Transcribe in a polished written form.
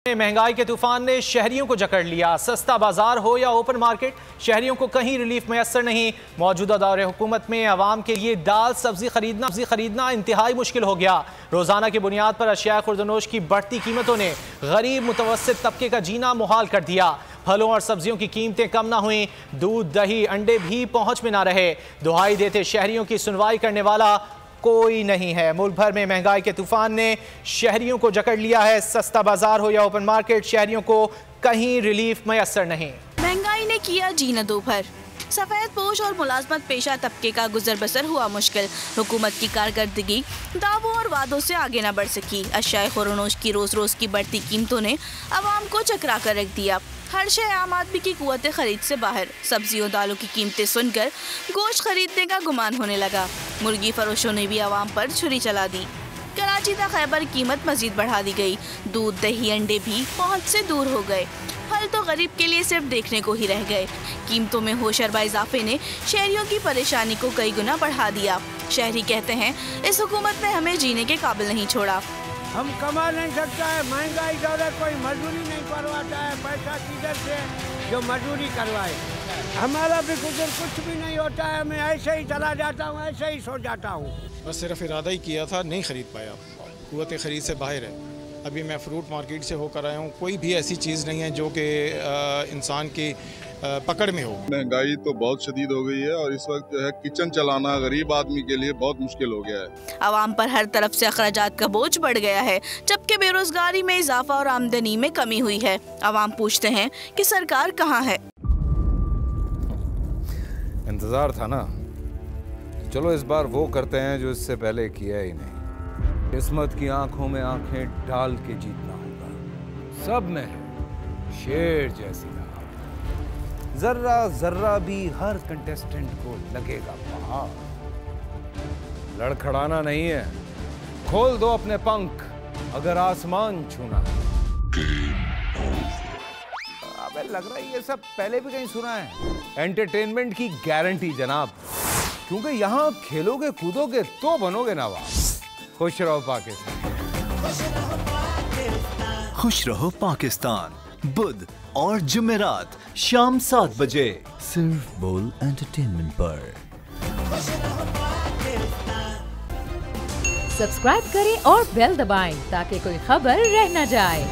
महंगाई के तूफान ने शहरियों को जकड़ लिया। सस्ता बाजार हो या ओपन मार्केट, शहरियों को कहीं रिलीफ मैसर नहीं। मौजूदा दौरे हुकूमत में आवाम के लिए दाल सब्जी खरीदना इंतहाई मुश्किल हो गया। रोजाना की बुनियाद पर अशिया खुर्दनोश की बढ़ती कीमतों ने गरीब मुतवस्सित तबके का जीना मुहाल कर दिया। फलों और सब्जियों की कीमतें कम ना हुई, दूध दही अंडे भी पहुंच में ना रहे। दुहाई देते शहरियों की सुनवाई करने वाला कोई नहीं है। मुल्क भर में महंगाई के तूफान ने शहरियों को जकड़ लिया है। सस्ता बाजार हो या ओपन मार्केट, शहरियों को कहीं रिलीफ मैसर नहीं। महंगाई ने किया जीना दोपहर। सफेद पोश और मुलाजमत पेशा तबके का गुजर बसर हुआ मुश्किल। हुकूमत की कारकर्दगी दावों और वादों से आगे न बढ़ सकी। अशिया खुर्दनोश की रोज रोज की बढ़ती कीमतों ने आवाम को चकरा कर रख दिया। हर शय आम आदमी की कुव्वत खरीद से बाहर। सब्जियों दालों की कीमतें सुनकर गोश्त खरीदने का गुमान होने लगा। मुर्गी फरोशों ने भी आवाम पर छुरी चला दी। कराची तक खैबर कीमत मजीद बढ़ा दी गई। दूध दही अंडे भी पहुंच से दूर हो गए। फल तो गरीब के लिए सिर्फ देखने को ही रह गए। कीमतों में होशरबा इजाफे ने शहरियों की परेशानी को कई गुना बढ़ा दिया। शहरी कहते हैं, इस हुकूमत ने हमें जीने के काबिल नहीं छोड़ा। हम कमा नहीं सकता है, महंगाई दौरे कोई मजदूरी नहीं करवाता है। पैसा किधर से जो मजदूरी करवाए? हमारा भी कुछ भी नहीं होता है। मैं ऐसे ही चला जाता हूँ, ऐसे ही सो जाता हूँ। बस सिर्फ इरादा ही किया था, नहीं खरीद पाया। कुव्वत खरीद से बाहर है। अभी मैं फ्रूट मार्केट से होकर आया हूँ। कोई भी ऐसी चीज़ नहीं है जो कि इंसान की पकड़ में हो। महंगाई तो बहुत शदीद हो गई है और इस वक्त जो है किचन चलाना गरीब आदमी के लिए बहुत मुश्किल हो गया है। आवाम पर हर तरफ से अखराजात का बोझ बढ़ गया है, जबकि बेरोजगारी में इजाफा और आमदनी में कमी हुई है। आवाम पूछते हैं कि सरकार कहाँ है? इंतजार था ना, चलो इस बार वो करते हैं जो इससे पहले किया ही नहीं। किस्मत की आंखों में आंखें डाल के जीतना होगा। सब में है शेर जैसी राह। जर्रा जर्रा भी हर कंटेस्टेंट को लगेगा पहाड़। लड़खड़ाना नहीं है, खोल दो अपने पंख अगर आसमान छूना है। अबे लग रहा है ये सब पहले भी कहीं सुना है। एंटरटेनमेंट की गारंटी जनाब, क्योंकि यहाँ खेलोगे कूदोगे तो बनोगे नवाब। खुश रहो पाकिस्तान। खुश रहो पाकिस्तान, बुध और जुमेरात शाम 7 बजे सिर्फ बोल एंटरटेनमेंट पर। सब्सक्राइब करें और बेल दबाएं ताकि कोई खबर रह न जाए।